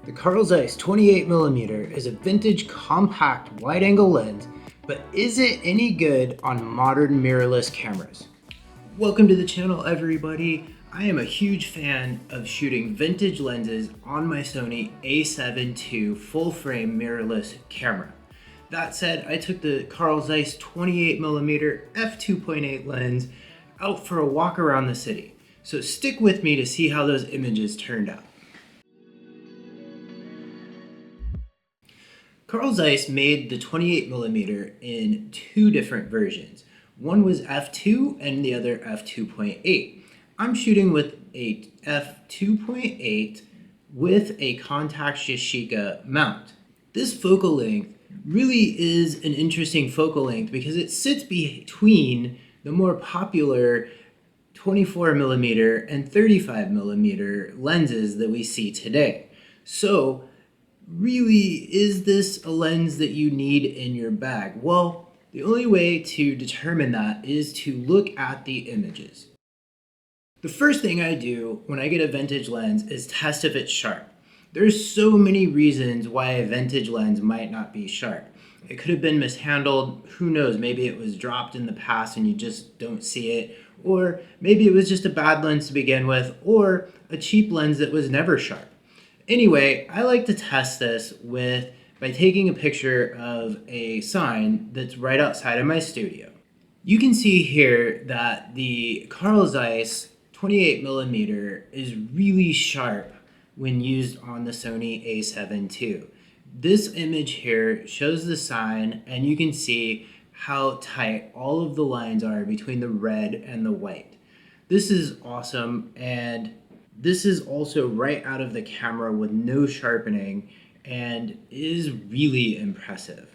The Carl Zeiss 28mm is a vintage compact wide-angle lens, but is it any good on modern mirrorless cameras? Welcome to the channel, everybody. I am a huge fan of shooting vintage lenses on my Sony A7 II full-frame mirrorless camera. That said, I took the Carl Zeiss 28mm f2.8 lens out for a walk around the city. So stick with me to see how those images turned out. Carl Zeiss made the 28mm in two different versions. One was f2 and the other f2.8. I'm shooting with a f2.8 with a contact Yashica mount. This focal length really is an interesting focal length because it sits between the more popular 24mm and 35mm lenses that we see today. So really, is this a lens that you need in your bag? Well, the only way to determine that is to look at the images. The first thing I do when I get a vintage lens is test if it's sharp. There's so many reasons why a vintage lens might not be sharp. It could have been mishandled, who knows, maybe it was dropped in the past and you just don't see it, or maybe it was just a bad lens to begin with, or a cheap lens that was never sharp. Anyway, I like to test this by taking a picture of a sign that's right outside of my studio. You can see here that the Carl Zeiss 28mm is really sharp when used on the Sony A7 II. This image here shows the sign, and you can see how tight all of the lines are between the red and the white. This is awesome, and this is also right out of the camera with no sharpening and is really impressive.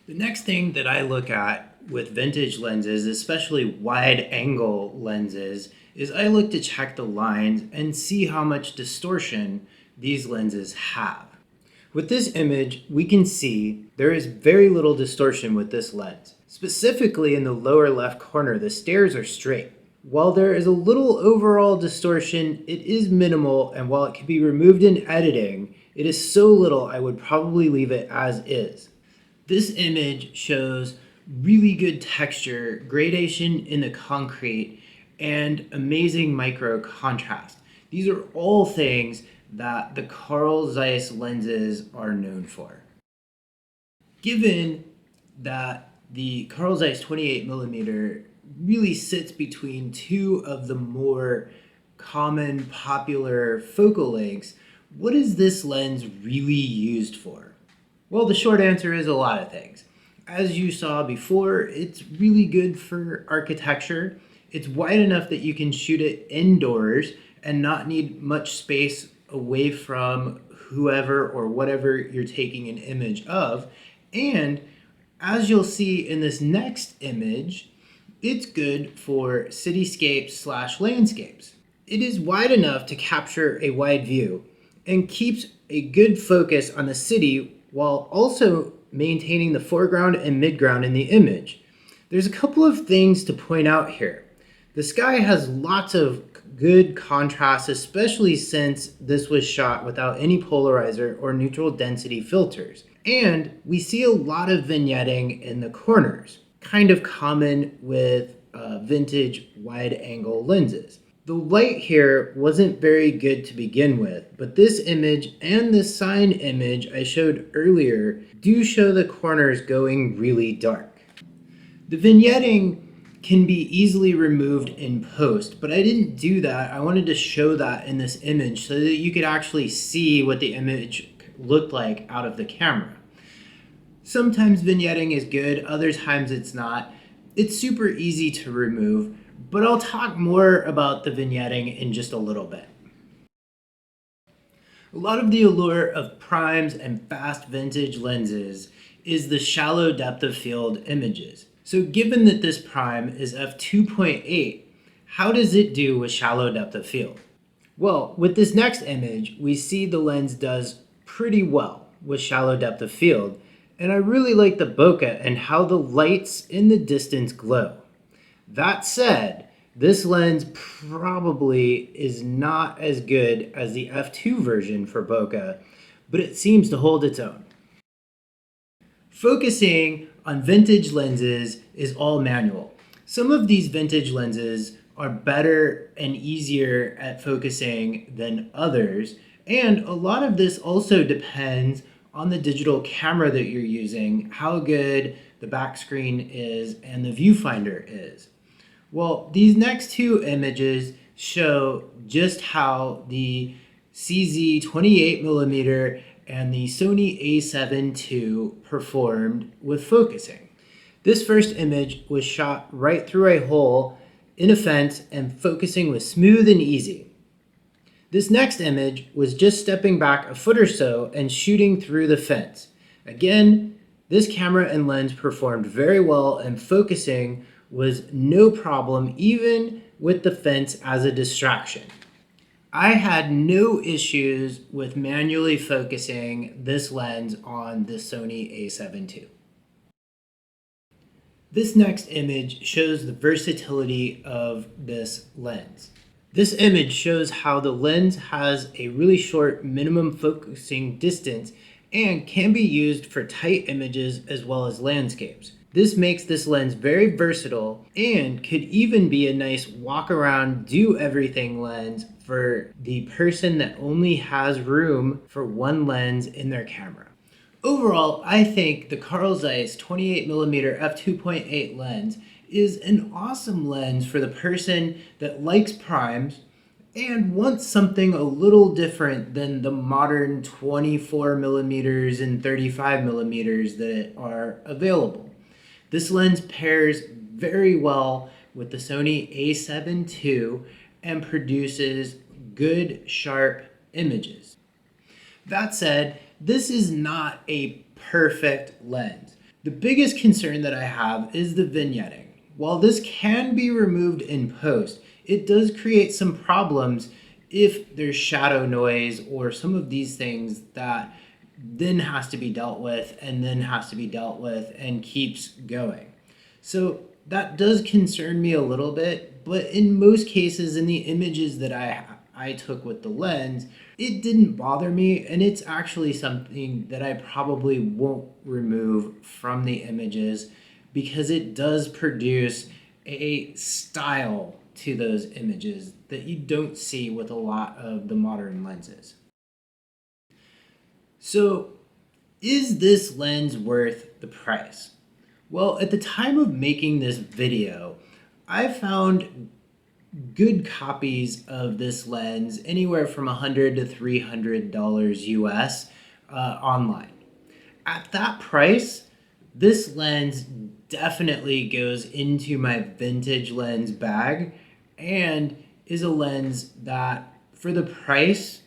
The next thing that I look at with vintage lenses, especially wide angle lenses, is I look to check the lines and see how much distortion these lenses have. With this image, we can see there is very little distortion with this lens. Specifically in the lower left corner, the stairs are straight. While there is a little overall distortion, it is minimal, and while it can be removed in editing, it is so little I would probably leave it as is. This image shows really good texture, gradation in the concrete, and amazing micro contrast. These are all things that the Carl Zeiss lenses are known for. Given that the Carl Zeiss 28mm really sits between two of the more common popular focal lengths, what is this lens really used for? Well, the short answer is a lot of things. As you saw before, it's really good for architecture. It's wide enough that you can shoot it indoors and not need much space away from whoever or whatever you're taking an image of. And as you'll see in this next image, it's good for cityscapes/landscapes. It is wide enough to capture a wide view and keeps a good focus on the city while also maintaining the foreground and midground in the image. There's a couple of things to point out here. The sky has lots of good contrast, especially since this was shot without any polarizer or neutral density filters. And we see a lot of vignetting in the corners, kind of common with vintage wide angle lenses. The light here wasn't very good to begin with, but this image and the sign image I showed earlier do show the corners going really dark. The vignetting can be easily removed in post, but I didn't do that. I wanted to show that in this image so that you could actually see what the image looked like out of the camera. Sometimes vignetting is good, other times it's not. It's super easy to remove, but I'll talk more about the vignetting in just a little bit. A lot of the allure of primes and fast vintage lenses is the shallow depth of field images. So given that this prime is f2.8, how does it do with shallow depth of field? Well, with this next image, we see the lens does pretty well with shallow depth of field, and I really like the bokeh and how the lights in the distance glow. That said, This lens probably is not as good as the f2 version for bokeh, but it seems to hold its own. Focusing on vintage lenses is all manual. Some of these vintage lenses are better and easier at focusing than others, and a lot of this also depends on the digital camera that you're using, how good the back screen is and the viewfinder is. Well, these next two images show just how the CZ 28mm and the Sony A7 II performed with focusing. This first image was shot right through a hole in a fence and focusing was smooth and easy. This next image was just stepping back a foot or so and shooting through the fence. Again, this camera and lens performed very well and focusing was no problem even with the fence as a distraction. I had no issues with manually focusing this lens on the Sony A7 II. This next image shows the versatility of this lens. This image shows how the lens has a really short minimum focusing distance and can be used for tight images as well as landscapes. This makes this lens very versatile and could even be a nice walk around, do everything lens for the person that only has room for one lens in their camera. Overall, I think the Carl Zeiss 28mm f2.8 lens is an awesome lens for the person that likes primes and wants something a little different than the modern 24mm and 35mm that are available. This lens pairs very well with the Sony A7 II and produces good, sharp images. That said, this is not a perfect lens. The biggest concern that I have is the vignetting. While this can be removed in post, it does create some problems if there's shadow noise or some of these things that then has to be dealt with and then has to be dealt with and keeps going. So that does concern me a little bit, but in most cases in the images that I took with the lens, it didn't bother me, and it's actually something that I probably won't remove from the images because it does produce a style to those images that you don't see with a lot of the modern lenses. So, is this lens worth the price? Well, at the time of making this video, I found good copies of this lens anywhere from $100 to $300 US online. At that price, this lens definitely goes into my vintage lens bag and is a lens that for the price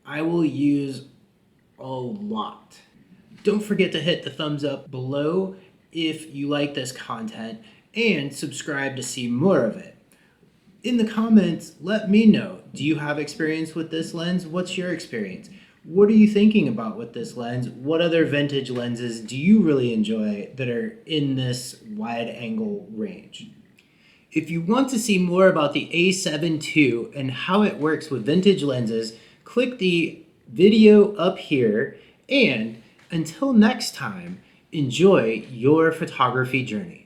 I will use a lot. Don't forget to hit the thumbs up below if you like this content and subscribe to see more of it. In the comments, let me know, do you have experience with this lens? What's your experience? What are you thinking about with this lens? What other vintage lenses do you really enjoy that are in this wide angle range? If you want to see more about the A7 II and how it works with vintage lenses, click the video up here, and until next time, enjoy your photography journey.